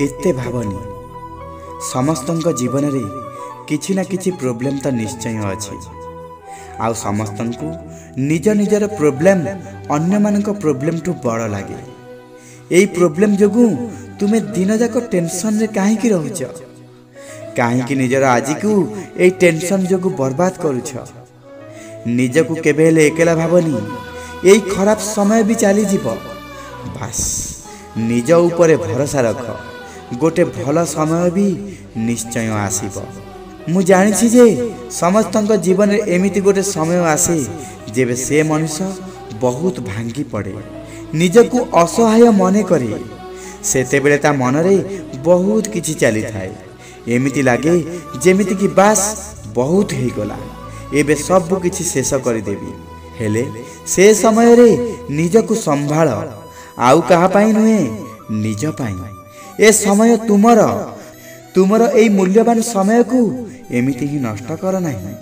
एते भावनी समस्तଙ୍କ जीवन रे किछि ना किछि प्रोब्लेम तो निश्चय अछि। आउ समस्तଙ୍କୁ निज निजर प्रोब्लेम अन्य मानक प्रोब्लेम टू बड़ लागे। एई प्रोब्लेम जोगु तुमे दिन जाक टेंशन रे काहे की रहउछ, काहे की निजर आज को एई टेंशन जोगु बर्बाद करूछ। निजकु केबेले एकेला भावनी, एई खराब समय भी चली जीव। बस निज ऊपर भरोसा रख, गोटे भल समय भी निश्चय आसीब। मु जानिछि जे समस्तଙ୍କ जीवन रे एमिति गोटे समय आसे जेबे से मनुष्य बहुत भांगी पड़े, निजकु असहाय मने करे। सेते बेले ता मन रे बहुत किछि चली थाए। एमिति लागे जेमिति कि बास बहुत हे गला, एबे सब किछि शेष कर देबी। हेले से समय रे निजकु संभाळ, आउ कहा पाई नुहे, निज पाई। ए समय तुमर एई मूल्यवान समय को एमिति ही नष्ट कर नहीं।